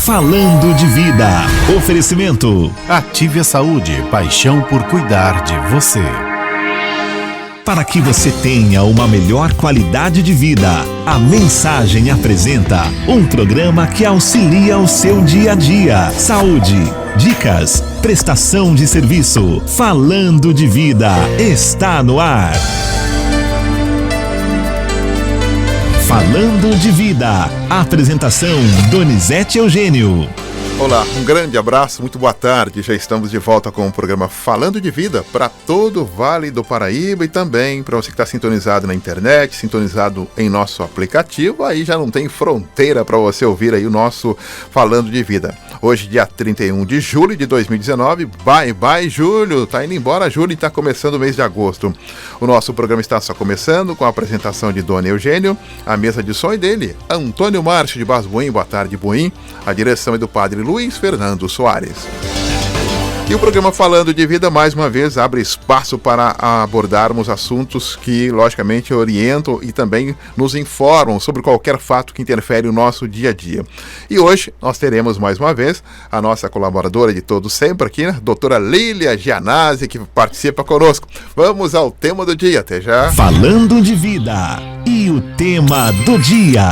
Falando de Vida. Oferecimento. Ative a Saúde, paixão por cuidar de você. Para que você tenha uma melhor qualidade de vida, a Mensagem apresenta um programa que auxilia o seu dia a dia. Saúde, dicas, prestação de serviço. Falando de Vida está no ar. Falando de Vida. Apresentação Donizete Eugênio. Olá, um grande abraço, muito boa tarde. Já estamos de volta com o programa Falando de Vida para todo o Vale do Paraíba e também para você que está sintonizado na internet, sintonizado em nosso aplicativo. Aí já não tem fronteira para você ouvir aí o nosso Falando de Vida. Hoje, dia 31 de julho de 2019. Bye, julho. Tá indo embora, julho, e está começando o mês de agosto. O nosso programa está só começando com a apresentação de Dona Eugênio, a mesa de som dele, Antônio Márcio de Basbuim. Boa tarde, Buim. A direção é do Padre Luiz Fernando Soares. E o programa Falando de Vida, mais uma vez, abre espaço para abordarmos assuntos que, logicamente, orientam e também nos informam sobre qualquer fato que interfere no nosso dia a dia. E hoje nós teremos, mais uma vez, a nossa colaboradora de todo sempre aqui, né? Doutora Lília Gianazzi, que participa conosco. Vamos ao tema do dia. Até já. Falando de Vida. E o tema do dia.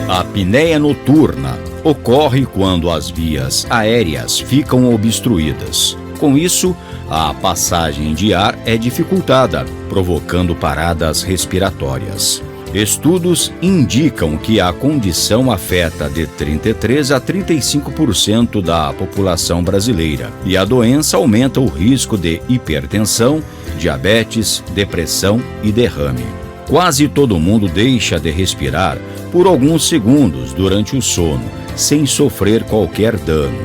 A apneia noturna ocorre quando as vias aéreas ficam obstruídas. Com isso, a passagem de ar é dificultada, provocando paradas respiratórias. Estudos indicam que a condição afeta de 33% a 35% da população brasileira e a doença aumenta o risco de hipertensão, diabetes, depressão e derrame. Quase todo mundo deixa de respirar por alguns segundos durante o sono, sem sofrer qualquer dano.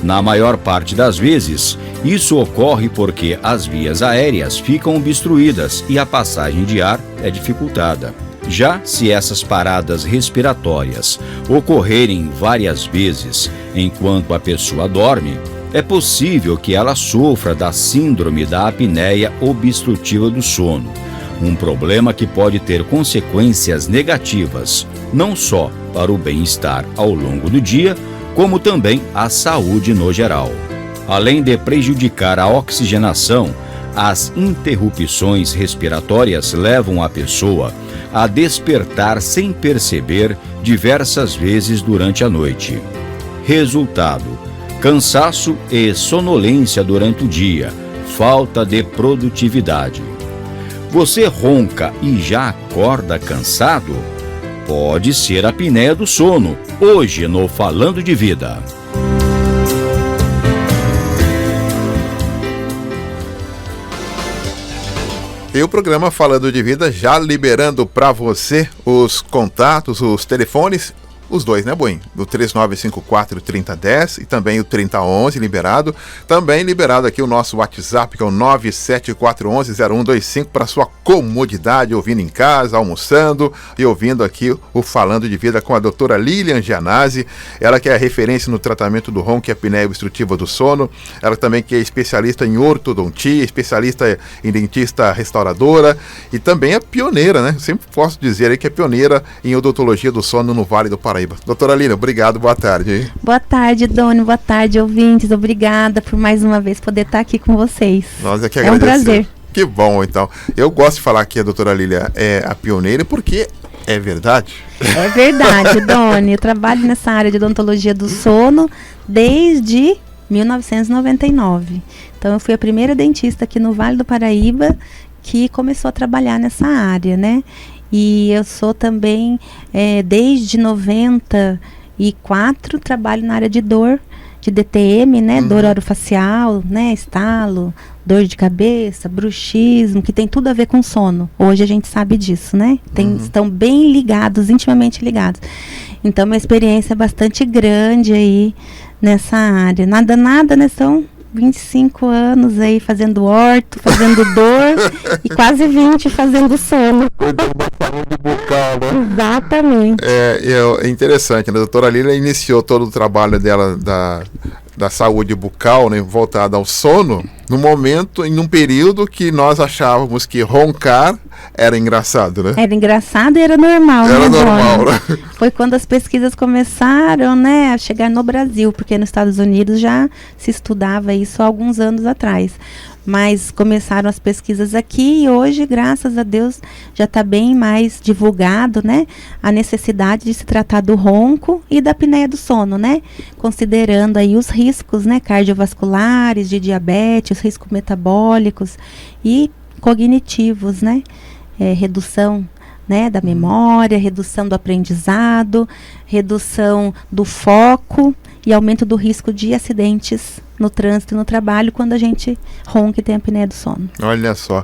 Na maior parte das vezes, isso ocorre porque as vias aéreas ficam obstruídas e a passagem de ar é dificultada. Já se essas paradas respiratórias ocorrerem várias vezes enquanto a pessoa dorme, é possível que ela sofra da síndrome da apneia obstrutiva do sono, um problema que pode ter consequências negativas, não só para o bem-estar ao longo do dia, como também a saúde no geral. Além de prejudicar a oxigenação, as interrupções respiratórias levam a pessoa a despertar sem perceber diversas vezes durante a noite. Resultado: cansaço e sonolência durante o dia, falta de produtividade. Você ronca e já acorda cansado? Pode ser a apneia do sono, hoje no Falando de Vida. E o programa Falando de Vida já liberando para você os contatos, os telefones, os dois, né, Buim? Do 3954-3010 e também o 3011 liberado. Também liberado aqui o nosso WhatsApp, que é o 97411-0125, para sua comodidade, ouvindo em casa, almoçando e ouvindo aqui o Falando de Vida com a doutora Lília Gianazzi. Ela que é a referência no tratamento do ronco e apneia obstrutiva do sono. Ela também que é especialista em ortodontia, especialista em dentista restauradora e também é pioneira, né? Sempre posso dizer aí que é pioneira em odontologia do sono no Vale do Paraíba. Doutora Lília, obrigado, boa tarde. Hein? Boa tarde, Doni, boa tarde, ouvintes. Obrigada por mais uma vez poder estar aqui com vocês. Nós é que agradecemos. É um prazer. Que bom, então. Eu gosto de falar que a doutora Lília é a pioneira porque é verdade. É verdade, Doni. Eu trabalho nessa área de odontologia do sono desde 1999. Então, eu fui a primeira dentista aqui no Vale do Paraíba que começou a trabalhar nessa área, né? E eu sou também, desde 94, trabalho na área de dor, de DTM, né? Dor orofacial, né? Estalo, dor de cabeça, bruxismo, que tem tudo a ver com sono. Hoje a gente sabe disso, né? Estão bem ligados, intimamente ligados. Então, minha experiência é bastante grande aí nessa área. Nada, né? São 25 anos aí fazendo orto, fazendo dor e quase 20 fazendo sono. Cuidando da saúde bucal, né? Exatamente. É interessante, né? A doutora Lília iniciou todo o trabalho dela da saúde bucal, né, voltada ao sono, No momento, em um período que nós achávamos que roncar era engraçado, né? Era engraçado e era normal. Era né, normal, Dona? né? Foi quando as pesquisas começaram, né, a chegar no Brasil, porque nos Estados Unidos já se estudava isso há alguns anos atrás. Mas começaram as pesquisas aqui e hoje, graças a Deus, já está bem mais divulgado, né, a necessidade de se tratar do ronco e da apneia do sono, né, considerando aí os riscos, né, cardiovasculares, de diabetes, riscos metabólicos e cognitivos, né, redução, né, da memória, redução do aprendizado, redução do foco e aumento do risco de acidentes no trânsito e no trabalho quando a gente ronca e tem a apneia do sono. Olha só.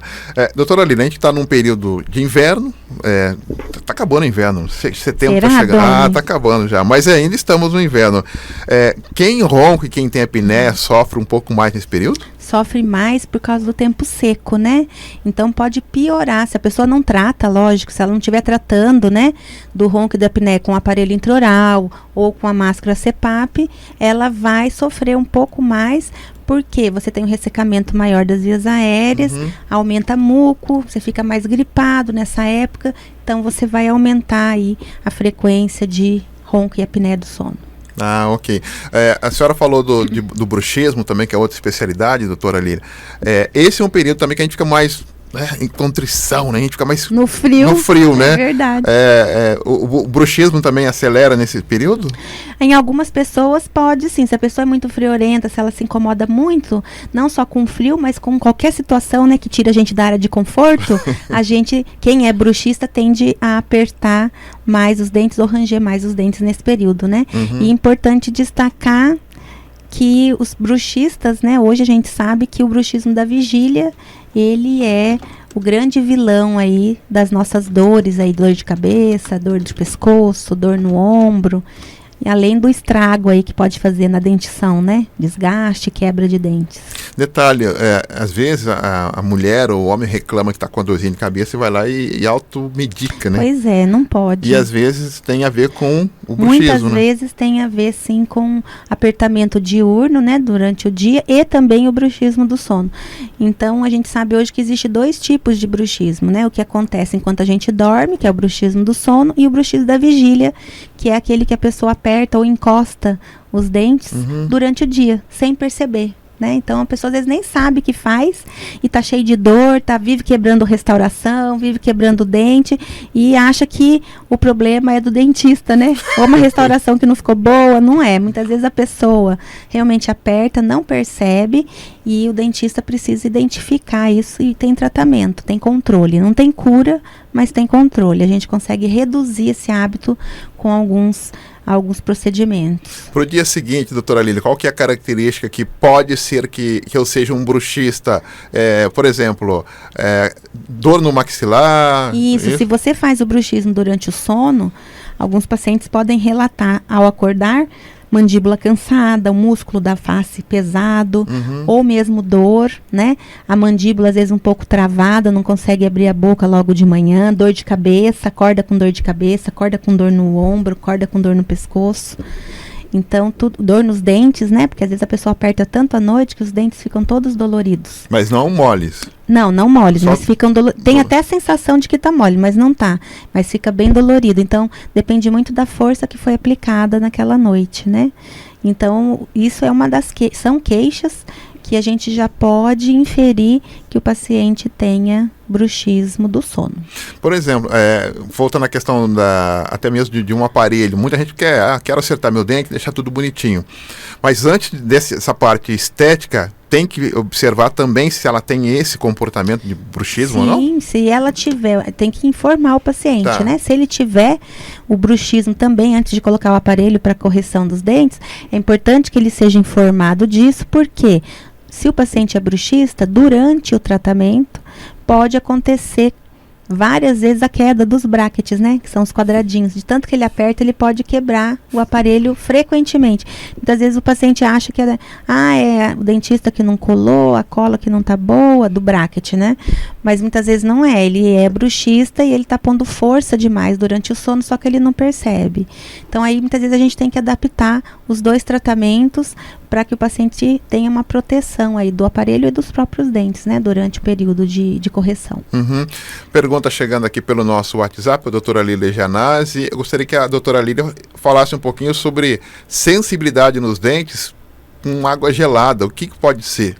Doutora Aline, a gente está num período de inverno, tá acabando o inverno, setembro está chegando. Ah, tá acabando já, mas ainda estamos no inverno. Quem ronca e quem tem apneia sofre um pouco mais nesse período? Sofre mais por causa do tempo seco, né? Então pode piorar, se a pessoa não trata, lógico, se ela não estiver tratando, né, do ronco e da apneia com o aparelho intraoral ou com a máscara CPAP, ela vai sofrer um pouco mais, porque você tem um ressecamento maior das vias aéreas, aumenta muco, você fica mais gripado nessa época, então você vai aumentar aí a frequência de ronco e apneia do sono. Ah, ok. A senhora falou do bruxismo também, que é outra especialidade, doutora Aline. Esse é um período também que a gente fica mais em contrição, né? A gente fica mais no frio, né? É verdade. O bruxismo também acelera nesse período? Em algumas pessoas pode sim, se a pessoa é muito friorenta, se ela se incomoda muito, não só com frio, mas com qualquer situação, né, que tira a gente da área de conforto, quem é bruxista tende a apertar mais os dentes ou ranger mais os dentes nesse período, né? E é importante destacar que os bruxistas, né, hoje a gente sabe que o bruxismo da vigília, ele é o grande vilão aí das nossas dores, aí, dor de cabeça, dor de pescoço, dor no ombro, e além do estrago aí que pode fazer na dentição, né? Desgaste, quebra de dentes. Detalhe, às vezes a mulher ou o homem reclama que está com a dorzinha de cabeça e vai lá e automedica, né? Pois é, não pode. E às vezes tem a ver com o bruxismo, muitas vezes tem a ver sim com apertamento diurno, né, durante o dia, e também o bruxismo do sono. Então a gente sabe hoje que existe 2 tipos de bruxismo, né? O que acontece enquanto a gente dorme, que é o bruxismo do sono, e o bruxismo da vigília, que é aquele que a pessoa aperta ou encosta os dentes durante o dia, sem perceber. Né? Então a pessoa às vezes nem sabe o que faz e tá cheio de dor, vive quebrando restauração, vive quebrando dente e acha que o problema é do dentista, né? Ou uma restauração que não ficou boa, não é. Muitas vezes a pessoa realmente aperta, não percebe e o dentista precisa identificar isso e tem tratamento, tem controle. Não tem cura, mas tem controle. A gente consegue reduzir esse hábito com alguns procedimentos. Para o dia seguinte, doutora Aline, qual que é a característica que pode ser que eu seja um bruxista? Por exemplo, dor no maxilar? Isso, se você faz o bruxismo durante o sono, alguns pacientes podem relatar ao acordar mandíbula cansada, o músculo da face pesado, ou mesmo dor, né? A mandíbula às vezes um pouco travada, não consegue abrir a boca logo de manhã, dor de cabeça, acorda com dor de cabeça, acorda com dor no ombro, acorda com dor no pescoço. Então, dor nos dentes, né? Porque às vezes a pessoa aperta tanto à noite que os dentes ficam todos doloridos. Mas não moles? Não moles, mas ficam doloridos. Tem até a sensação de que tá mole, mas não tá. Mas fica bem dolorido. Então, depende muito da força que foi aplicada naquela noite, né? Então, isso é uma das são queixas que a gente já pode inferir que o paciente tenha bruxismo do sono. Por exemplo, voltando à questão até mesmo de um aparelho, muita gente quero acertar meu dente, deixar tudo bonitinho. Mas antes dessa parte estética, tem que observar também se ela tem esse comportamento de bruxismo ou não? Sim, se ela tiver, tem que informar o paciente, né? Se ele tiver o bruxismo também, antes de colocar o aparelho para correção dos dentes, é importante que ele seja informado disso, porque se o paciente é bruxista, durante o tratamento, pode acontecer várias vezes a queda dos brackets, né? Que são os quadradinhos. De tanto que ele aperta, ele pode quebrar o aparelho frequentemente. Muitas vezes o paciente acha que é o dentista que não colou, a cola que não tá boa, do bracket, né? Mas muitas vezes não é. Ele é bruxista e ele tá pondo força demais durante o sono, só que ele não percebe. Então aí muitas vezes a gente tem que adaptar os 2 tratamentos para que o paciente tenha uma proteção aí do aparelho e dos próprios dentes, né, durante o período de correção. Uhum. Pergunta chegando aqui pelo nosso WhatsApp, a doutora Lília Janazzi. Eu gostaria que a doutora Lília falasse um pouquinho sobre sensibilidade nos dentes com água gelada. O que pode ser?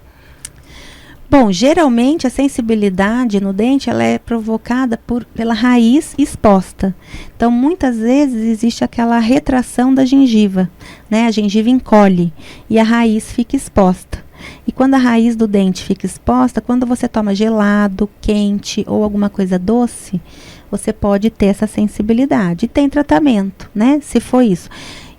Bom, geralmente a sensibilidade no dente ela é provocada pela raiz exposta. Então, muitas vezes existe aquela retração da gengiva, né? A gengiva encolhe e a raiz fica exposta. E quando a raiz do dente fica exposta, quando você toma gelado, quente ou alguma coisa doce, você pode ter essa sensibilidade. E tem tratamento, né? Se for isso.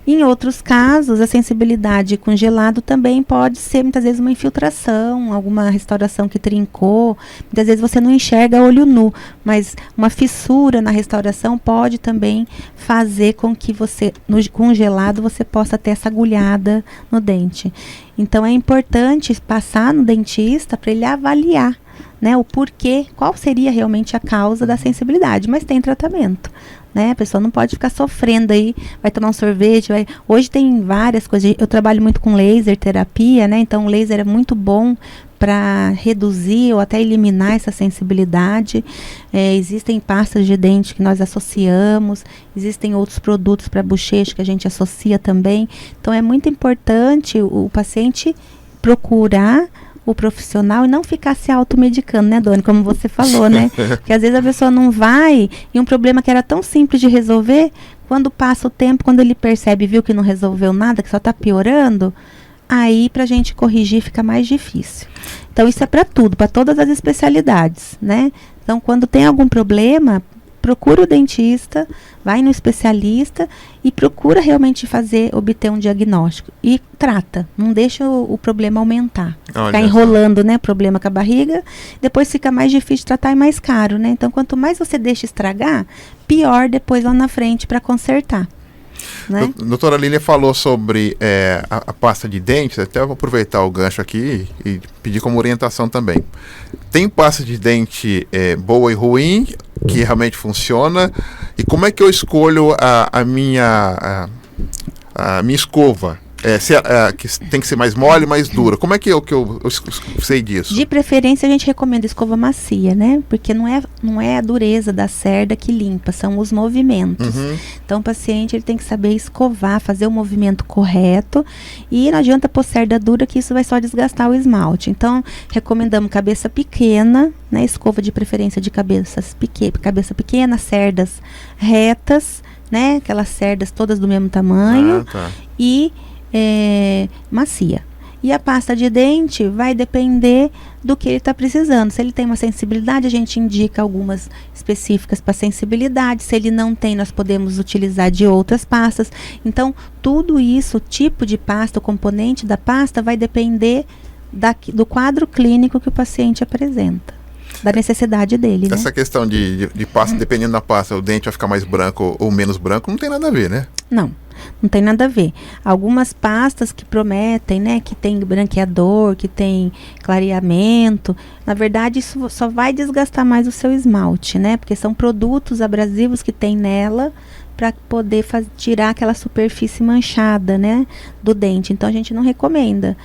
Em outros casos, a sensibilidade com gelado também pode ser, muitas vezes, uma infiltração, alguma restauração que trincou. Muitas vezes você não enxerga a olho nu, mas uma fissura na restauração pode também fazer com que você, com gelado, você possa ter essa agulhada no dente. Então, é importante passar no dentista para ele avaliar, né, o porquê, qual seria realmente a causa da sensibilidade, mas tem tratamento. Né? A pessoa não pode ficar sofrendo aí, vai tomar um sorvete, Hoje tem várias coisas, eu trabalho muito com laser terapia, né? Então o laser é muito bom para reduzir ou até eliminar essa sensibilidade. Existem pastas de dente que nós associamos, existem outros produtos para bochecha que a gente associa também. Então é muito importante o paciente procurar o profissional e não ficar se automedicando, né, Doni? Como você falou, né? Porque às vezes a pessoa não vai e um problema que era tão simples de resolver, quando passa o tempo, quando ele percebe, viu que não resolveu nada, que só está piorando, aí pra gente corrigir fica mais difícil. Então isso é para tudo, para todas as especialidades, né? Então quando tem algum problema, procura o dentista, vai no especialista e procura realmente obter um diagnóstico. E trata, não deixa o problema aumentar. Ficar enrolando, né, problema com a barriga, depois fica mais difícil de tratar e mais caro, né? Então, quanto mais você deixa estragar, pior depois lá na frente para consertar. Né? Doutora Lília falou sobre a pasta de dentes, até vou aproveitar o gancho aqui e pedir como orientação também. Tem pasta de dente boa e ruim, que realmente funciona, e como é que eu escolho a minha escova? Que tem que ser mais mole, mais dura. Como é que eu sei disso? De preferência, a gente recomenda escova macia, né? Porque não é a dureza da cerda que limpa, são os movimentos. Uhum. Então, o paciente ele tem que saber escovar, fazer o movimento correto. E não adianta pôr cerda dura, que isso vai só desgastar o esmalte. Então, recomendamos cabeça pequena, né? Escova de preferência de cabeça pequena, cerdas retas, né? Aquelas cerdas todas do mesmo tamanho. Tá. E macia. E a pasta de dente vai depender do que ele está precisando. Se ele tem uma sensibilidade, a gente indica algumas específicas para sensibilidade. Se ele não tem, nós podemos utilizar de outras pastas. Então, tudo isso, o tipo de pasta, o componente da pasta, vai depender do quadro clínico que o paciente apresenta, da necessidade dele. Essa questão de pasta, dependendo da pasta, o dente vai ficar mais branco ou menos branco, não tem nada a ver, né? Não tem nada a ver. Algumas pastas que prometem, né, que tem branqueador, que tem clareamento, na verdade isso só vai desgastar mais o seu esmalte, né? Porque são produtos abrasivos que tem nela para poder tirar aquela superfície manchada, né, do dente. Então a gente não recomenda.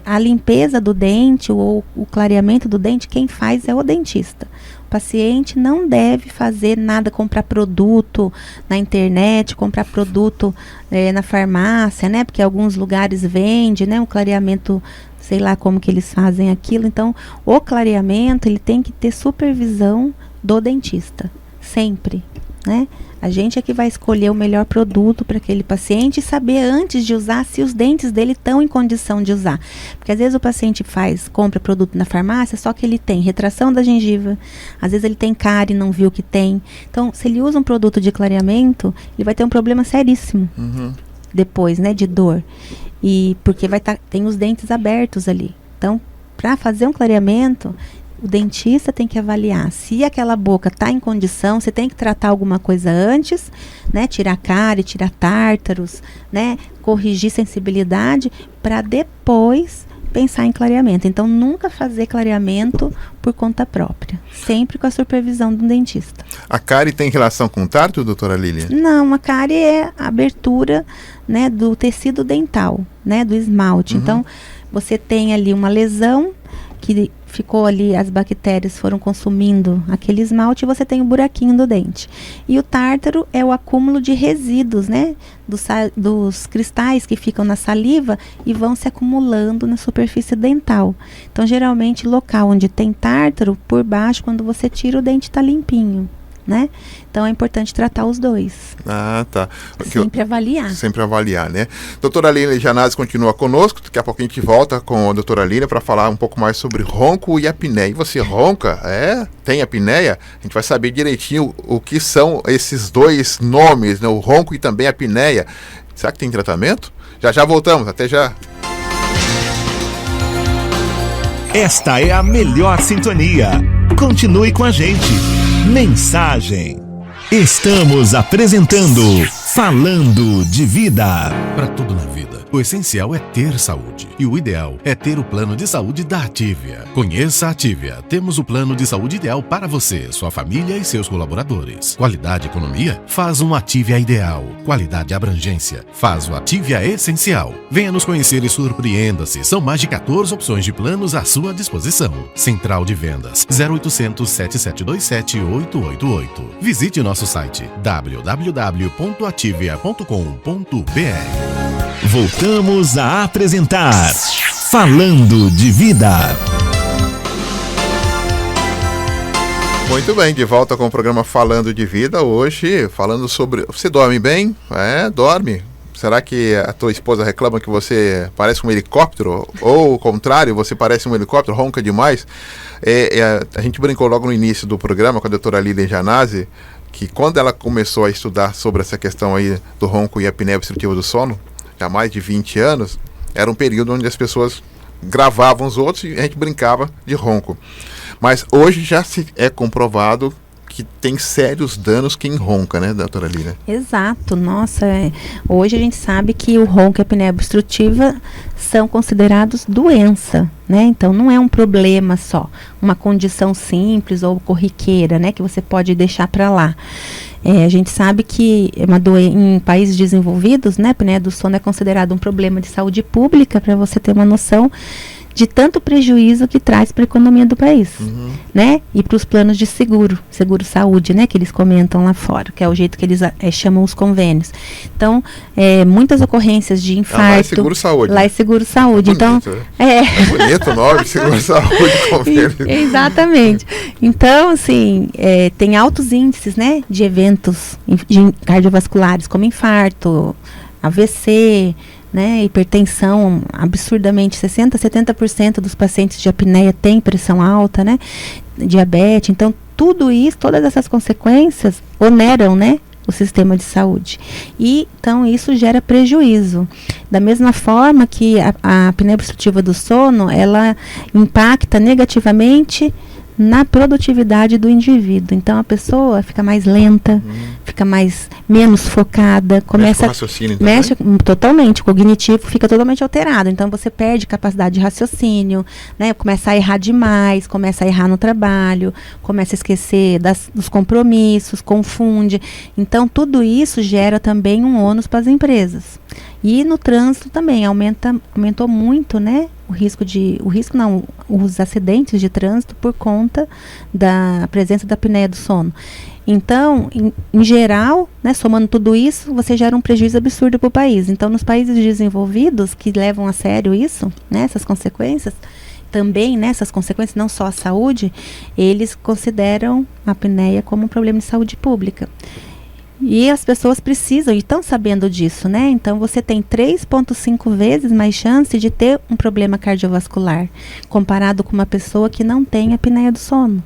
A limpeza do dente ou o clareamento do dente, quem faz é o dentista. O paciente não deve fazer nada, comprar produto na internet, comprar produto na farmácia, né? Porque alguns lugares vendem, né? O clareamento, sei lá como que eles fazem aquilo. Então, o clareamento, ele tem que ter supervisão do dentista, sempre, né? A gente é que vai escolher o melhor produto para aquele paciente e saber antes de usar se os dentes dele estão em condição de usar. Porque às vezes o paciente compra produto na farmácia, só que ele tem retração da gengiva, às vezes ele tem cárie e não viu que tem. Então, se ele usa um produto de clareamento, ele vai ter um problema seríssimo depois, né, de dor. E porque tem os dentes abertos ali. Então, para fazer um clareamento, o dentista tem que avaliar se aquela boca está em condição, você tem que tratar alguma coisa antes, né? Tirar cárie, tirar tártaros, né? Corrigir sensibilidade para depois pensar em clareamento. Então, nunca fazer clareamento por conta própria. Sempre com a supervisão do dentista. A cárie tem relação com o tártaro, doutora Lília? Não, a cárie é a abertura, né, do tecido dental. né, do esmalte. Então, você tem ali uma lesão que ficou ali, as bactérias foram consumindo aquele esmalte e você tem o buraquinho do dente. E o tártaro é o acúmulo de resíduos, né, dos cristais que ficam na saliva e vão se acumulando na superfície dental. Então, geralmente, local onde tem tártaro, por baixo, quando você tira, o dente está limpinho, né? Então é importante tratar os dois. Ah, tá. Sempre avaliar. Sempre avaliar, né? Doutora Aline Janazzi continua conosco. Daqui a pouco a gente volta com a doutora Aline para falar um pouco mais sobre ronco e apneia. E você ronca? Tem apneia? A gente vai saber direitinho o que são esses dois nomes, né? O ronco e também a apneia. Será que tem tratamento? Já voltamos. Até já. Esta é a melhor sintonia. Continue com a gente. Mensagem. Estamos apresentando Falando de Vida. Para tudo na vida, o essencial é ter saúde. E o ideal é ter o plano de saúde da Ativia. Conheça a Ativia. Temos o plano de saúde ideal para você, sua família e seus colaboradores. Qualidade e economia? Faz um Ativia ideal. Qualidade e abrangência? Faz o Ativia essencial. Venha nos conhecer e surpreenda-se. São mais de 14 opções de planos à sua disposição. Central de Vendas 0800 7727 888. Visite nosso site www.ativia.com.br. Voltamos a apresentar Falando de Vida. Muito bem, de volta com o programa Falando de Vida. Hoje, falando sobre... Você dorme bem? Dorme. Será que a tua esposa reclama que você parece um helicóptero? Ou o contrário, você parece um helicóptero, ronca demais? A gente brincou logo no início do programa com a doutora Aline Janazzi, que quando ela começou a estudar sobre essa questão aí do ronco e apneia obstrutiva do sono, já há mais de 20 anos, era um período onde as pessoas gravavam os outros e a gente brincava de ronco. Mas hoje já se é comprovado que tem sérios danos quem ronca, né, doutora Lina? Exato, nossa, hoje a gente sabe que o ronco e a apneia obstrutiva são considerados doença, né, então não é um problema só, uma condição simples ou corriqueira, né, que você pode deixar para lá. A gente sabe que em países desenvolvidos, né, a apneia do sono é considerado um problema de saúde pública, para você ter uma noção de tanto prejuízo que traz para a economia do país, né? E para os planos de seguro-saúde, né? Que eles comentam lá fora, que é o jeito que eles chamam os convênios. Então, muitas ocorrências de infarto. Lá é seguro-saúde. Lá é seguro-saúde. Então, é bonito o nome, seguro-saúde, convênio. Exatamente. Então, assim, tem altos índices, né? De eventos cardiovasculares, como infarto, AVC, né, hipertensão, absurdamente 60-70% dos pacientes de apneia têm pressão alta, né, diabetes. Então, tudo isso, todas essas consequências oneram, né, o sistema de saúde. E, então, isso gera prejuízo. Da mesma forma que a apneia obstrutiva do sono, ela impacta negativamente na produtividade do indivíduo. Então a pessoa fica mais lenta, fica menos focada, começa mexe totalmente, o cognitivo fica totalmente alterado. Então você perde capacidade de raciocínio, né? Começa a errar demais, começa a errar no trabalho, começa a esquecer dos compromissos, confunde. Então tudo isso gera também um ônus para as empresas. E no trânsito também aumentou muito, né? Os acidentes de trânsito por conta da presença da apneia do sono. Então, em geral, né, somando tudo isso, você gera um prejuízo absurdo para o país. Então, nos países desenvolvidos que levam a sério isso, né, essas consequências, também nessas consequências, não só a saúde, eles consideram a apneia como um problema de saúde pública. E as pessoas precisam, e estão sabendo disso, né? Então, você tem 3,5 vezes mais chance de ter um problema cardiovascular, comparado com uma pessoa que não tem apneia do sono.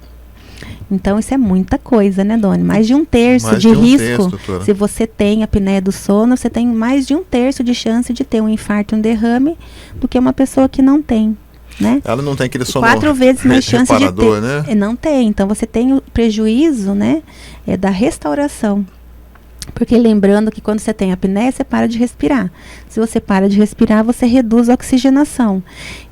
Então, isso é muita coisa, né, Doni? Mais de um terço de risco. Se você tem apneia do sono, você tem mais de um terço de chance de ter um infarto, um derrame, do que uma pessoa que não tem. Né? Ela não tem aquele sono 4 vezes mais chance de ter. Né? Não tem. Então, você tem o prejuízo, né, da restauração. Porque lembrando que quando você tem apneia, você para de respirar. Se você para de respirar, você reduz a oxigenação.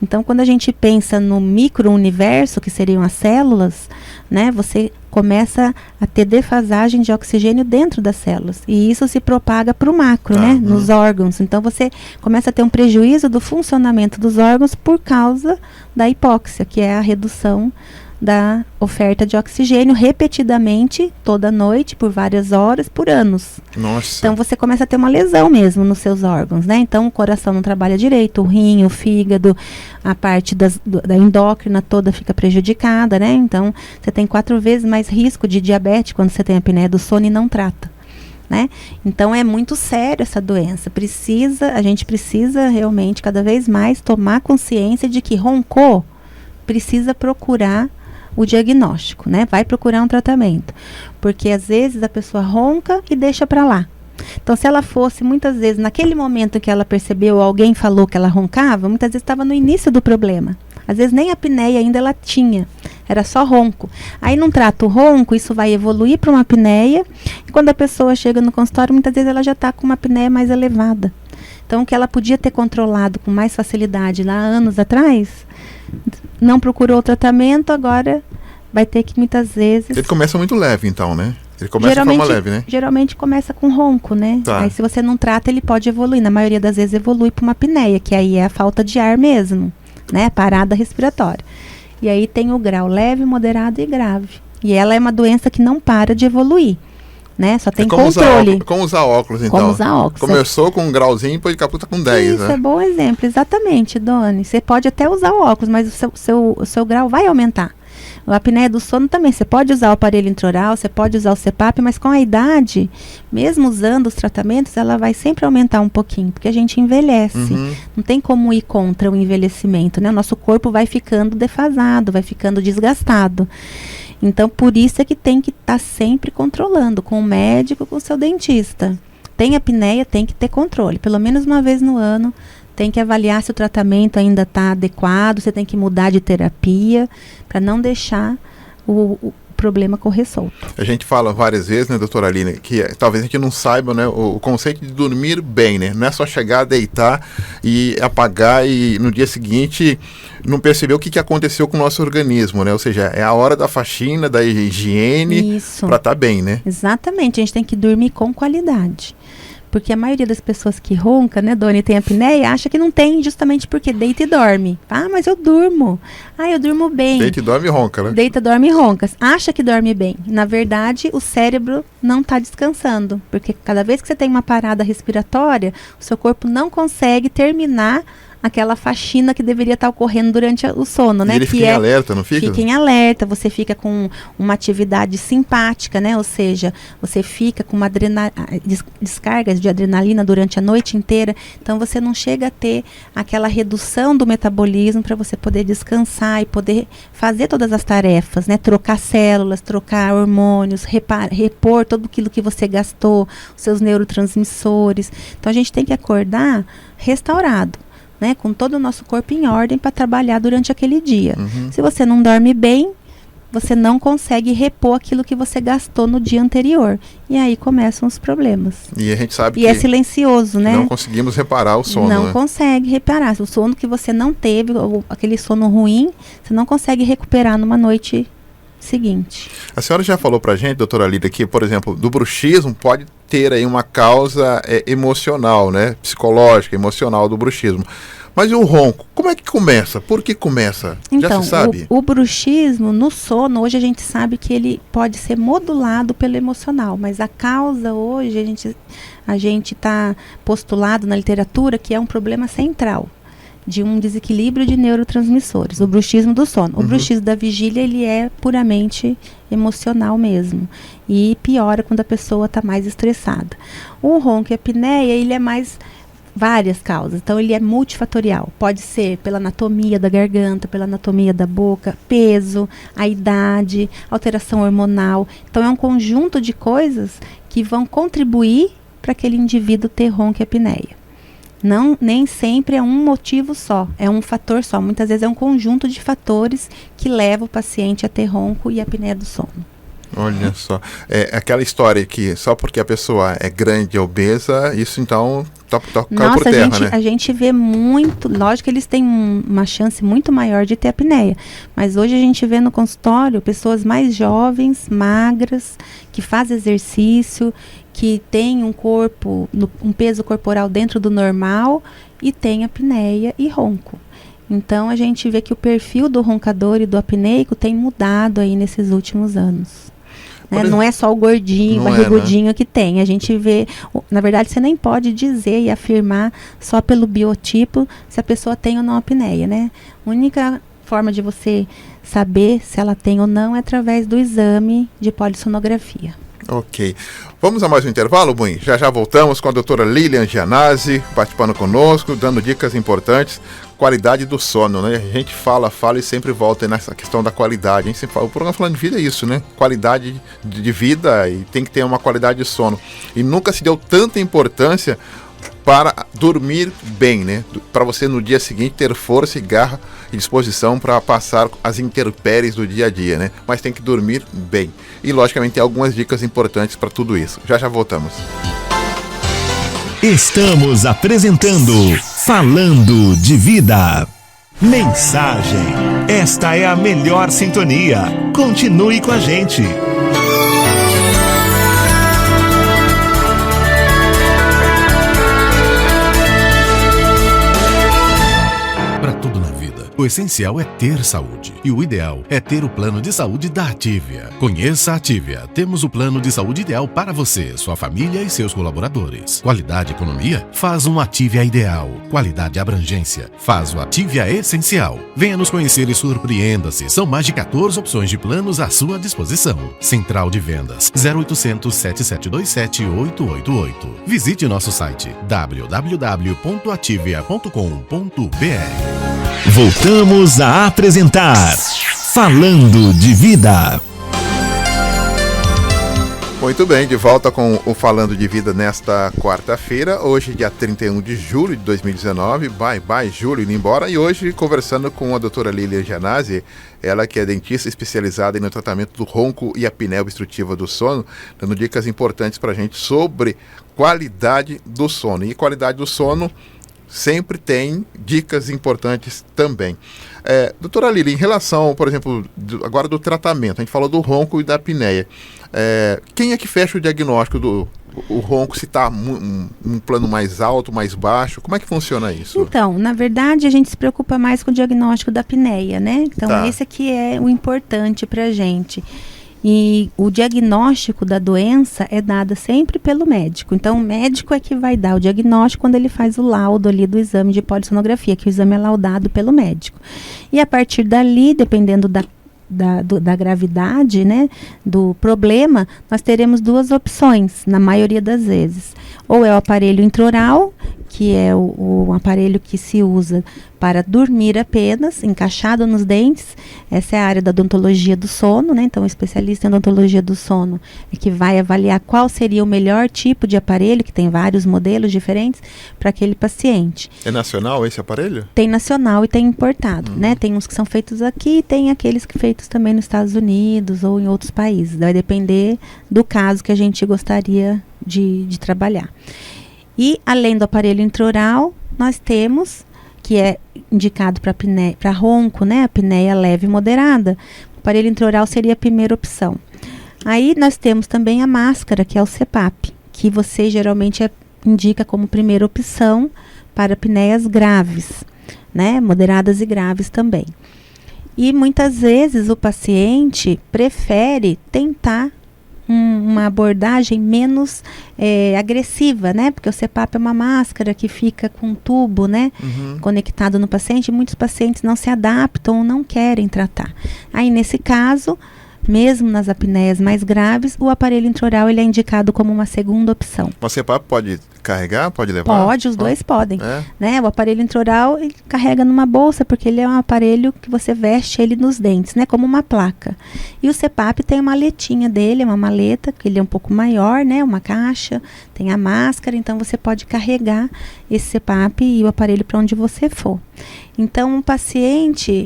Então, quando a gente pensa no micro-universo, que seriam as células, né, você começa a ter defasagem de oxigênio dentro das células. E isso se propaga para o macro, né, nos órgãos. Então, você começa a ter um prejuízo do funcionamento dos órgãos por causa da hipóxia, que é a redução da oferta de oxigênio repetidamente, toda noite, por várias horas, por anos. Nossa. Então você começa a ter uma lesão mesmo nos seus órgãos, né? Então o coração não trabalha direito, o rim, o fígado, a parte da endócrina toda fica prejudicada, né? Então você tem 4 vezes mais risco de diabetes quando você tem a apneia do sono e não trata, né? Então é muito sério essa doença. A gente precisa realmente cada vez mais tomar consciência de que roncou, precisa procurar o diagnóstico, né? Vai procurar um tratamento. Porque às vezes a pessoa ronca e deixa para lá. Então, se ela fosse, muitas vezes, naquele momento que ela percebeu, alguém falou que ela roncava, muitas vezes estava no início do problema. Às vezes nem a apneia ainda ela tinha, era só ronco. Aí não trata o ronco, isso vai evoluir para uma apneia, e quando a pessoa chega no consultório, muitas vezes ela já está com uma apneia mais elevada. Então, o que ela podia ter controlado com mais facilidade lá anos atrás, não procurou o tratamento, agora vai ter que muitas vezes... Ele começa muito leve, então, né? Ele começa de forma leve, né? Geralmente começa com ronco, né? Tá. Aí se você não trata, ele pode evoluir. Na maioria das vezes evolui para uma apneia, que aí é a falta de ar mesmo, né? Parada respiratória. E aí tem o grau leve, moderado e grave. E ela é uma doença que não para de evoluir, né? Só tem controle. Como usar óculos, então. Como usar óculos. Começou com um grauzinho, depois de caputa com 10, Isso, né? é bom exemplo. Exatamente, Doni. Você pode até usar o óculos, mas o seu grau vai aumentar. A apneia do sono também, você pode usar o aparelho intraoral, você pode usar o CPAP, mas com a idade, mesmo usando os tratamentos, ela vai sempre aumentar um pouquinho, porque a gente envelhece. Não tem como ir contra o envelhecimento, né? O nosso corpo vai ficando defasado, vai ficando desgastado. Então, por isso é que tem que estar sempre controlando, com o médico, com o seu dentista. Tem apneia, tem que ter controle, pelo menos uma vez no ano. Tem que avaliar se o tratamento ainda está adequado, você tem que mudar de terapia, para não deixar o problema correr solto. A gente fala várias vezes, né, doutora Aline, que talvez a gente não saiba, né, o conceito de dormir bem, né? Não é só chegar, deitar e apagar e no dia seguinte não perceber o que aconteceu com o nosso organismo, né? Ou seja, é a hora da faxina, da higiene, para estar bem, né? Exatamente, a gente tem que dormir com qualidade. Porque a maioria das pessoas que ronca, né, Dona, e tem apneia, acha que não tem justamente porque deita e dorme. Ah, mas eu durmo. Ah, eu durmo bem. Deita e dorme e ronca, né? Deita, dorme e ronca. Acha que dorme bem. Na verdade, o cérebro não está descansando. Porque cada vez que você tem uma parada respiratória, o seu corpo não consegue terminar aquela faxina que deveria estar ocorrendo durante o sono, né? E ele fica em alerta, não fica? Fica em alerta, você fica com uma atividade simpática, né? Ou seja, você fica com uma descargas de adrenalina durante a noite inteira, então você não chega a ter aquela redução do metabolismo para você poder descansar e poder fazer todas as tarefas, né? Trocar células, trocar hormônios, repor tudo aquilo que você gastou, os seus neurotransmissores. Então a gente tem que acordar restaurado, né, com todo o nosso corpo em ordem para trabalhar durante aquele dia. Se você não dorme bem, você não consegue repor aquilo que você gastou no dia anterior. E aí começam os problemas. E a gente sabe que é silencioso, né? Não conseguimos reparar o sono. Não, né? Consegue reparar. O sono que você não teve, ou aquele sono ruim, você não consegue recuperar numa noite seguinte. A senhora já falou pra gente, doutora Lida, que, por exemplo, do bruxismo pode ter aí uma causa emocional, né? Psicológica, emocional do bruxismo. Mas e o ronco? Como é que começa? Por que começa? Então, já se sabe? O bruxismo no sono, hoje a gente sabe que ele pode ser modulado pelo emocional, mas a causa hoje a gente está postulado na literatura que é um problema central de um desequilíbrio de neurotransmissores, o bruxismo do sono. O bruxismo da vigília, ele é puramente emocional mesmo, e piora quando a pessoa está mais estressada. O ronco e a apneia, ele é mais várias causas, então ele é multifatorial. Pode ser pela anatomia da garganta, pela anatomia da boca, peso, a idade, alteração hormonal. Então é um conjunto de coisas que vão contribuir para aquele indivíduo ter ronco e apneia. Nem sempre é um motivo só, é um fator só. Muitas vezes é um conjunto de fatores que leva o paciente a ter ronco e apneia do sono. Olha só, aquela história que só porque a pessoa é grande e obesa, isso então caiu por terra, né? A gente vê muito, lógico que eles têm uma chance muito maior de ter apneia, mas hoje a gente vê no consultório pessoas mais jovens, magras, que fazem exercício, que têm um peso corporal dentro do normal e tem apneia e ronco. Então a gente vê que o perfil do roncador e do apneico tem mudado aí nesses últimos anos. Né? Não é só o gordinho, barrigudinho, né, que tem. A gente vê, na verdade, você nem pode dizer e afirmar só pelo biotipo se a pessoa tem ou não apneia, né? A única forma de você saber se ela tem ou não é através do exame de polissonografia. Ok. Vamos a mais um intervalo, Buim? Já voltamos com a doutora Lilian Gianazzi participando conosco, dando dicas importantes. Qualidade do sono, né? A gente fala e sempre volta nessa questão da qualidade. A gente sempre fala, o programa Falando de Vida é isso, né? Qualidade de vida, e tem que ter uma qualidade de sono. E nunca se deu tanta importância para dormir bem, né? Para você no dia seguinte ter força e garra e disposição para passar as intempéries do dia a dia, né? Mas tem que dormir bem. E logicamente tem algumas dicas importantes para tudo isso. Já voltamos. Estamos apresentando Falando de Vida. Mensagem: esta é a melhor sintonia. Continue com a gente. Para tudo na vida, o essencial é ter saúde. E o ideal é ter o plano de saúde da Ativia. Conheça a Ativia. Temos o plano de saúde ideal para você, sua família e seus colaboradores. Qualidade e economia? Faz um Ativia ideal. Qualidade e abrangência? Faz o Ativia essencial. Venha nos conhecer e surpreenda-se. São mais de 14 opções de planos à sua disposição. Central de Vendas 0800 7727 888. Visite nosso site www.ativia.com.br. Voltamos a apresentar Falando de Vida. Muito bem, de volta com o Falando de Vida nesta quarta-feira, hoje dia 31 de julho de 2019, bye julho, indo embora, e hoje conversando com a doutora Lilian Gianazzi, ela que é dentista especializada no tratamento do ronco e apneia obstrutiva do sono, dando dicas importantes para a gente sobre qualidade do sono. E qualidade do sono sempre tem dicas importantes também. Doutora Lili, em relação, por exemplo, agora do tratamento, a gente falou do ronco e da apneia. Quem é que fecha o diagnóstico do ronco, se está um plano mais alto, mais baixo? Como é que funciona isso? Então, na verdade, a gente se preocupa mais com o diagnóstico da apneia, né? Então, esse aqui é o importante para a gente. E o diagnóstico da doença é dado sempre pelo médico. Então, o médico é que vai dar o diagnóstico quando ele faz o laudo ali do exame de polissonografia, que o exame é laudado pelo médico. E a partir dali, dependendo da gravidade, né, do problema, nós teremos duas opções, na maioria das vezes. Ou é o aparelho intraoral, que é o aparelho que se usa para dormir apenas, encaixado nos dentes. Essa é a área da odontologia do sono, né? Então, o especialista em odontologia do sono é que vai avaliar qual seria o melhor tipo de aparelho, que tem vários modelos diferentes, para aquele paciente. É nacional esse aparelho? Tem nacional e tem importado, né? Tem uns que são feitos aqui e tem aqueles que feitos também nos Estados Unidos ou em outros países. Vai depender do caso que a gente gostaria de trabalhar. E, além do aparelho intraoral, nós temos, que é indicado para ronco, né? Apneia leve e moderada. O aparelho intraoral seria a primeira opção. Aí nós temos também a máscara, que é o CPAP, que você geralmente indica como primeira opção para apneias graves, né? Moderadas e graves também. E muitas vezes o paciente prefere tentar uma abordagem menos agressiva, né? Porque o CPAP é uma máscara que fica com um tubo, né? Conectado no paciente, e muitos pacientes não se adaptam ou não querem tratar. Aí, nesse caso, mesmo nas apneias mais graves, o aparelho intraoral ele é indicado como uma segunda opção. O CPAP pode carregar, pode levar? Pode, os dois podem. Né? O aparelho intraoral ele carrega numa bolsa, porque ele é um aparelho que você veste ele nos dentes, né? Como uma placa. E o CPAP tem uma maletinha dele, uma maleta, que ele é um pouco maior, né? Uma caixa, tem a máscara, então você pode carregar esse CPAP e o aparelho para onde você for. Então,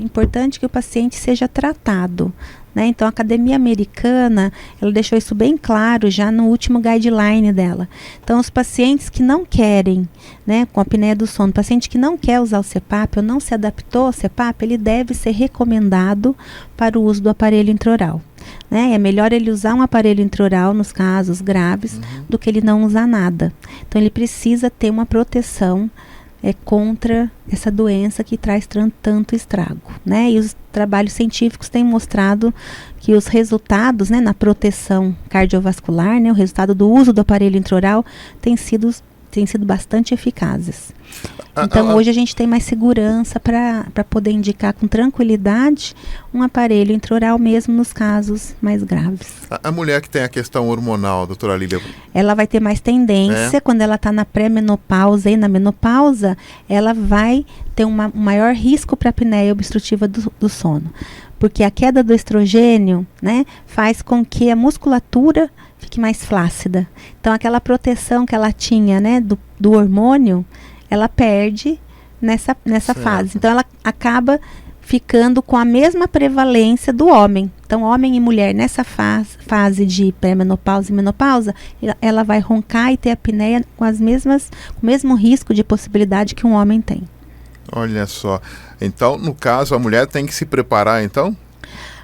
importante que o paciente seja tratado. né? Então a Academia Americana, ela deixou isso bem claro já no último guideline dela. Então os pacientes que não querem, né, com a apneia do sono, paciente que não quer usar o CPAP ou não se adaptou ao CPAP, ele deve ser recomendado para o uso do aparelho intraoral. Né? É melhor ele usar um aparelho intraoral nos casos graves do que ele não usar nada. Então ele precisa ter uma proteção contra essa doença que traz tanto estrago, né? E os trabalhos científicos têm mostrado que os resultados, né, na proteção cardiovascular, né, o resultado do uso do aparelho intraoral têm sido bastante eficazes. Então hoje a gente tem mais segurança para poder indicar com tranquilidade um aparelho intraoral mesmo nos casos mais graves. A mulher que tem a questão hormonal, doutora Lília, ela vai ter mais tendência, quando ela está na pré-menopausa e na menopausa, ela vai ter um maior risco para apneia obstrutiva do sono. Porque a queda do estrogênio, né, faz com que a musculatura fique mais flácida. Então aquela proteção que ela tinha, né, do hormônio, ela perde nessa fase. Então ela acaba ficando com a mesma prevalência do homem. Então homem e mulher nessa fase de pré-menopausa e menopausa, ela vai roncar e ter apneia com o mesmo risco de possibilidade que um homem tem. Olha só. Então, no caso, a mulher tem que se preparar, então?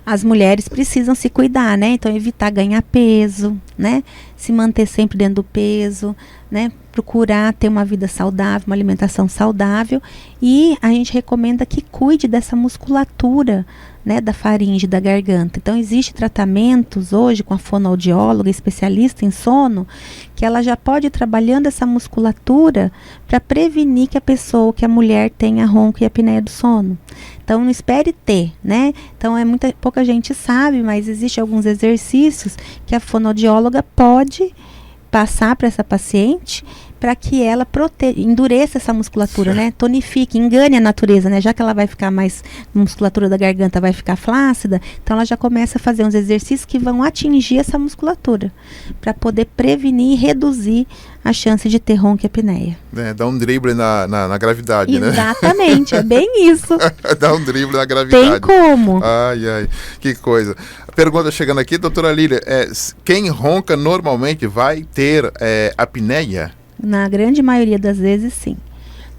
As mulheres precisam se cuidar, né? Então, evitar ganhar peso, né? Se manter sempre dentro do peso, né? Procurar ter uma vida saudável, uma alimentação saudável. E a gente recomenda que cuide dessa musculatura, né? Da faringe, da garganta. Então, existe tratamentos hoje com a fonoaudióloga, especialista em sono, que ela já pode ir trabalhando essa musculatura para prevenir que a mulher tenha ronco e apneia do sono. Então, não espere ter, né? Então, pouca gente sabe, mas existem alguns exercícios que a fonoaudióloga pode passar para essa paciente para que ela endureça essa musculatura, né? Tonifique, engane a natureza, né? Já que ela vai ficar mais, a musculatura da garganta vai ficar flácida, então ela já começa a fazer uns exercícios que vão atingir essa musculatura, para poder prevenir e reduzir a chance de ter ronco e apneia. Dá um drible na gravidade, né? Exatamente, é bem isso. Dá um drible na gravidade. Tem como. Ai, que coisa. Pergunta chegando aqui, doutora Lília, quem ronca normalmente vai ter apneia? Na grande maioria das vezes, sim.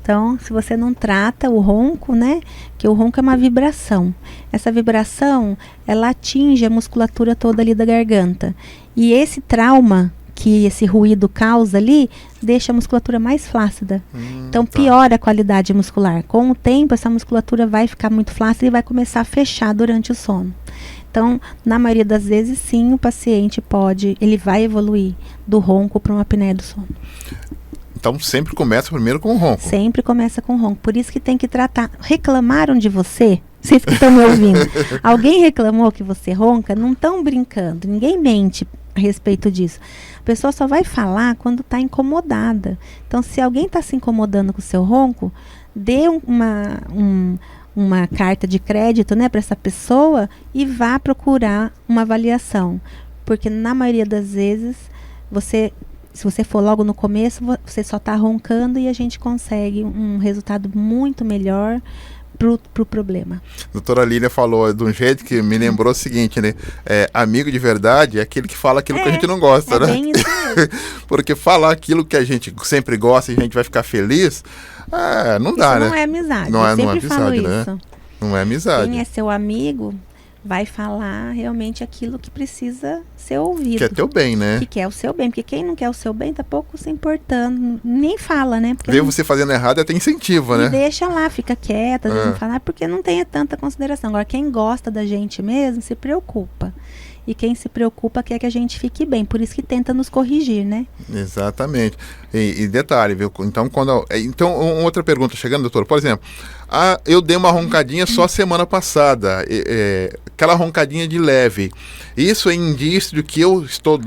Então, se você não trata o ronco, né? Que o ronco é uma vibração. Essa vibração, ela atinge a musculatura toda ali da garganta. E esse trauma que esse ruído causa ali, deixa a musculatura mais flácida. Então, piora a qualidade muscular. Com o tempo, essa musculatura vai ficar muito flácida e vai começar a fechar durante o sono. Então, na maioria das vezes, sim, o paciente ele vai evoluir do ronco para uma apneia do sono. Então, sempre começa primeiro com o ronco. Sempre começa com o ronco. Por isso que tem que tratar. Reclamaram de você? Vocês que estão me ouvindo. Alguém reclamou que você ronca? Não estão brincando. Ninguém mente a respeito disso. A pessoa só vai falar quando está incomodada. Então, se alguém está se incomodando com o seu ronco, dê uma carta de crédito, né, para essa pessoa e vá procurar uma avaliação. Porque na maioria das vezes, se você for logo no começo, você só está roncando e a gente consegue um resultado muito melhor pro problema. A doutora Lília falou de um jeito que me lembrou o seguinte, né? Amigo de verdade é aquele que fala aquilo que a gente não gosta, né? Bem isso mesmo. Porque falar aquilo que a gente sempre gosta e a gente vai ficar feliz, não dá, isso né? Não é amizade. Não é amizade, falo né? Isso. Não é amizade. Quem é seu amigo vai falar realmente aquilo que precisa ser ouvido. Que é teu bem, né? Que quer o seu bem. Porque quem não quer o seu bem tá pouco se importando. Nem fala, né? Ver você fazendo errado até incentiva, né? Deixa lá, fica quieta, não falar, porque não tem tanta consideração. Agora, quem gosta da gente mesmo se preocupa. E quem se preocupa quer que a gente fique bem. Por isso que tenta nos corrigir, né? Exatamente. E detalhe, viu? Então, outra pergunta chegando, doutor. Por exemplo, eu dei uma roncadinha só semana passada. Aquela roncadinha de leve. Isso é indício de que eu estou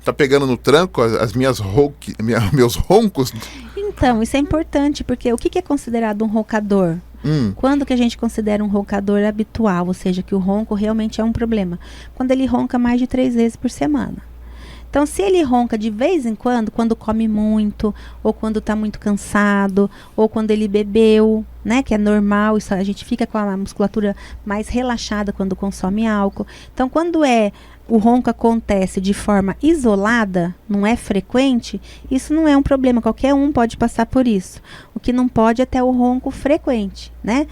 tá pegando no tranco meus roncos? Então, isso é importante, porque o que é considerado um roncador? Quando que a gente considera um roncador habitual, ou seja, que o ronco realmente é um problema? Quando ele ronca mais de 3 vezes por semana. Então, se ele ronca de vez em quando come muito, ou quando está muito cansado, ou quando ele bebeu, né, que é normal, isso, a gente fica com a musculatura mais relaxada quando consome álcool. Então, quando o ronco acontece de forma isolada, não é frequente, isso não é um problema, qualquer um pode passar por isso. O que não pode é ter o ronco frequente, né?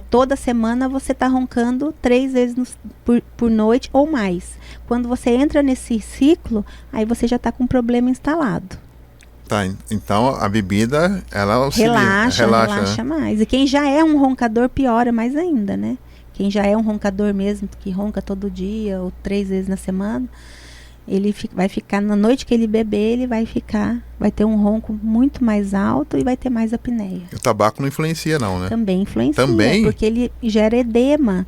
Toda semana você está roncando 3 vezes por noite ou mais. Quando você entra nesse ciclo, aí você já está com um problema instalado. Tá, então a bebida, ela auxilia, relaxa mais. E quem já é um roncador, piora mais ainda, né? Quem já é um roncador mesmo, que ronca todo dia ou 3 vezes na semana, ele vai ficar, na noite que ele beber, ele vai ter um ronco muito mais alto e vai ter mais apneia. O tabaco não influencia não, né? Também influencia, porque ele gera edema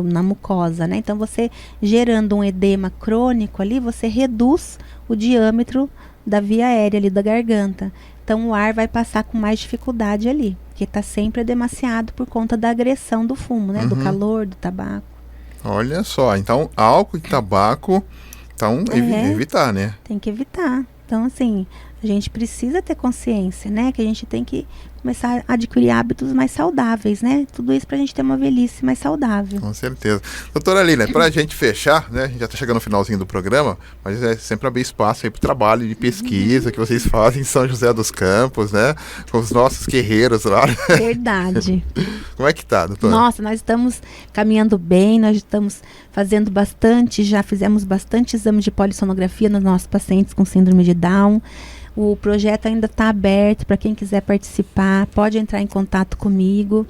na mucosa, né? Então, você gerando um edema crônico ali, você reduz o diâmetro da via aérea ali da garganta. Então, o ar vai passar com mais dificuldade ali, porque está sempre edemaciado por conta da agressão do fumo, né? Do calor, do tabaco. Olha só, então álcool e tabaco, então evitar, né? Tem que evitar. Então, assim, a gente precisa ter consciência, né? Que a gente tem que começar a adquirir hábitos mais saudáveis, né? Tudo isso pra gente ter uma velhice mais saudável. Com certeza. Doutora Lília, pra gente fechar, né? A gente já tá chegando no finalzinho do programa, mas é sempre abrir espaço aí pro trabalho de pesquisa que vocês fazem em São José dos Campos, né? Com os nossos guerreiros lá. Verdade. Como é que tá, doutora? Nossa, nós estamos caminhando bem, nós estamos fazendo bastante, já fizemos bastante exames de polissonografia nos nossos pacientes com síndrome de Down. O projeto ainda está aberto para quem quiser participar, pode entrar em contato comigo,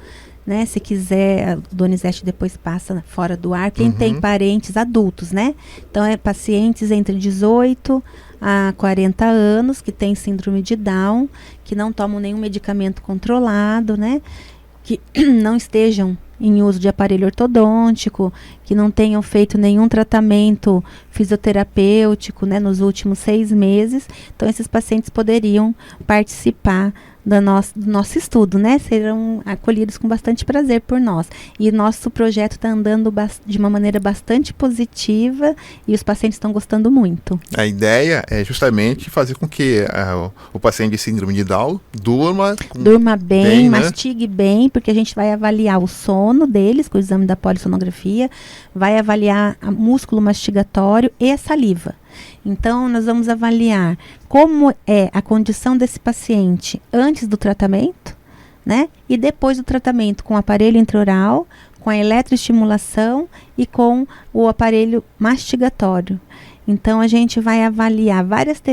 né? Se quiser, a Donizete depois passa fora do ar. Quem tem parentes adultos, né? Então, pacientes entre 18 a 40 anos que têm síndrome de Down, que não tomam nenhum medicamento controlado, né? Que não estejam em uso de aparelho ortodôntico, que não tenham feito nenhum tratamento fisioterapêutico, né, nos últimos 6 meses. Então, esses pacientes poderiam participar do nosso estudo, né? Serão acolhidos com bastante prazer por nós. E nosso projeto está andando de uma maneira bastante positiva e os pacientes estão gostando muito. A ideia é justamente fazer com que o paciente de síndrome de Down durma bem, né? Mastigue bem, porque a gente vai avaliar o sono deles com o exame da polissonografia, vai avaliar o músculo mastigatório e a saliva. Então, nós vamos avaliar como é a condição desse paciente antes do tratamento, né? E depois do tratamento com o aparelho intraoral, com a eletroestimulação e com o aparelho mastigatório. Então, a gente vai avaliar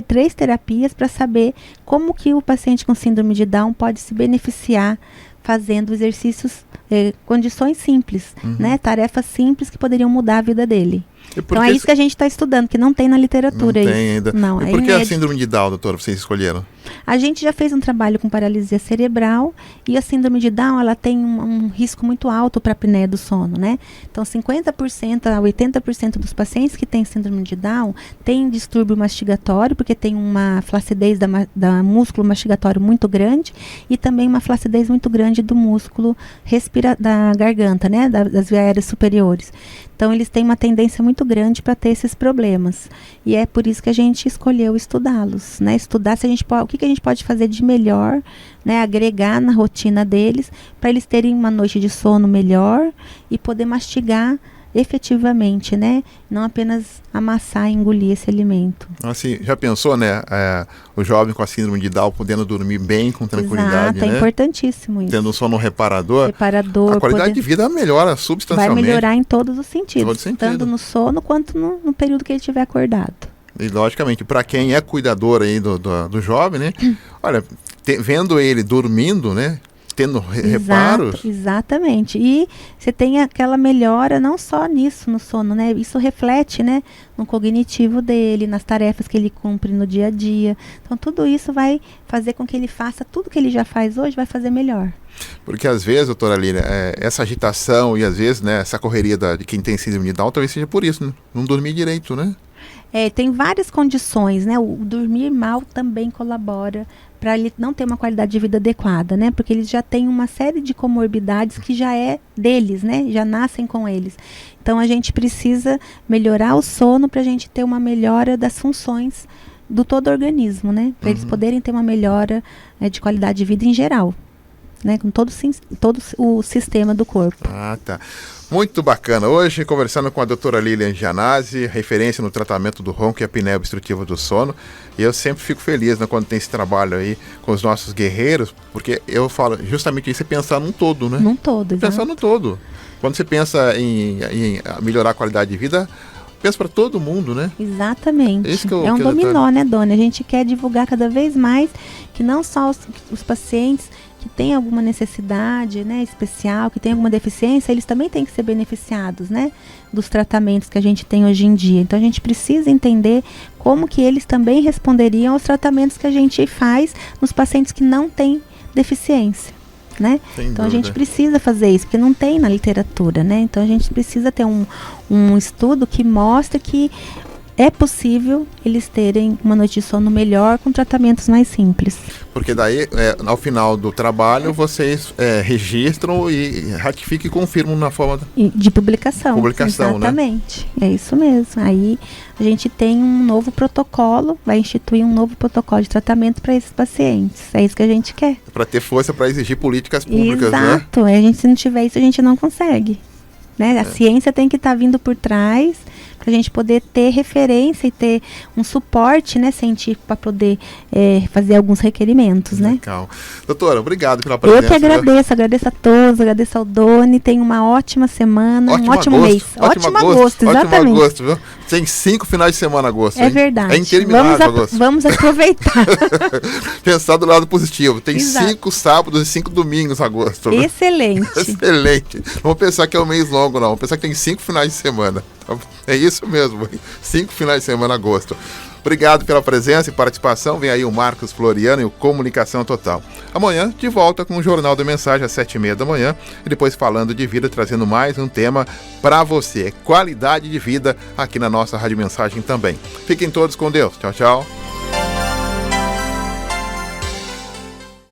3 terapias para saber como que o paciente com síndrome de Down pode se beneficiar fazendo exercícios, condições simples, né? Tarefas simples que poderiam mudar a vida dele. Então é isso que a gente está estudando, que não tem na literatura. Não tem ainda. Não, e por que a síndrome de Down, doutora, vocês escolheram? A gente já fez um trabalho com paralisia cerebral e a síndrome de Down, ela tem um risco muito alto para a apneia do sono, né? Então 50% a 80% dos pacientes que têm síndrome de Down têm distúrbio mastigatório, porque tem uma flacidez da músculo mastigatório muito grande e também uma flacidez muito grande do músculo da garganta, né? Das vias aéreas superiores. Então, eles têm uma tendência muito grande para ter esses problemas. E é por isso que a gente escolheu estudá-los, né? Estudar o que a gente pode fazer de melhor, né? Agregar na rotina deles, para eles terem uma noite de sono melhor e poder mastigar efetivamente, né? Não apenas amassar e engolir esse alimento. Assim, já pensou, né? O jovem com a síndrome de Down podendo dormir bem, com tranquilidade, Exato, né? É importantíssimo isso. Tendo um sono reparador. A qualidade de vida melhora substancialmente. Vai melhorar em todos os sentidos. Todo tanto no sono quanto no período que ele estiver acordado. E logicamente, para quem é cuidador aí do jovem, né? Olha, vendo ele dormindo, né? Tendo reparos. Exatamente. E você tem aquela melhora não só nisso, no sono, né? Isso reflete, né, no cognitivo dele, nas tarefas que ele cumpre no dia a dia. Então, tudo isso vai fazer com que ele faça tudo que ele já faz hoje, vai fazer melhor. Porque às vezes, doutora Lília, essa agitação e às vezes, né, essa correria de quem tem síndrome de Down talvez seja por isso, né? Não dormir direito, né? Tem várias condições, né? O dormir mal também colabora para ele não ter uma qualidade de vida adequada, né? Porque eles já têm uma série de comorbidades que já é deles, né? Já nascem com eles. Então, a gente precisa melhorar o sono para a gente ter uma melhora das funções do todo o organismo, né? Para eles poderem ter uma melhora de qualidade de vida em geral. né? Com todo o sistema do corpo. Ah, tá. Muito bacana. Hoje, conversando com a doutora Lilian Gianazzi, referência no tratamento do ronco e apneia obstrutiva do sono. E eu sempre fico feliz, né, quando tem esse trabalho aí com os nossos guerreiros, porque eu falo justamente isso, é pensar num todo, né? Num todo, exato. Pensar no todo. Quando você pensa em melhorar a qualidade de vida, pensa para todo mundo, né? Exatamente. É um dominó, né, Dona? A gente quer divulgar cada vez mais que não só os pacientes que têm alguma necessidade, né, especial, que têm alguma deficiência, eles também têm que ser beneficiados, né, dos tratamentos que a gente tem hoje em dia. Então a gente precisa entender como que eles também responderiam aos tratamentos que a gente faz nos pacientes que não têm deficiência, né? Então a gente precisa fazer isso, porque não tem na literatura, né? Então a gente precisa ter um estudo que mostra que é possível eles terem uma noite de sono melhor com tratamentos mais simples. Porque daí, ao final do trabalho, vocês registram e ratificam e confirmam na forma de publicação. Exatamente. Né? É isso mesmo. Aí a gente tem um novo protocolo, vai instituir um novo protocolo de tratamento para esses pacientes. É isso que a gente quer. Para ter força para exigir políticas públicas, Exato. né? Se não tiver isso, a gente não consegue. Né? A ciência tem que estar vindo por trás para a gente poder ter referência e ter um suporte, né, científico para poder fazer alguns requerimentos, né? Legal. Doutora, obrigado pela presença. Eu que agradeço a todos, agradeço ao Doni, tenha uma ótima semana, um ótimo mês. Ótimo agosto, exatamente. Ótimo agosto, viu? Tem 5 finais de semana agosto, hein? É verdade. É interminável agosto. Vamos aproveitar. Pensar do lado positivo. Tem 5 sábados e 5 domingos em agosto. Excelente. Excelente. Não vamos pensar que é um mês longo, não. Vamos pensar que tem 5 finais de semana. É isso mesmo. 5 finais de semana em agosto. Obrigado pela presença e participação. Vem aí o Marcos Floriano e o Comunicação Total. Amanhã, de volta com o Jornal da Mensagem às 7h30 da manhã. E depois falando de vida, trazendo mais um tema para você. Qualidade de vida aqui na nossa Rádio Mensagem também. Fiquem todos com Deus. Tchau, tchau.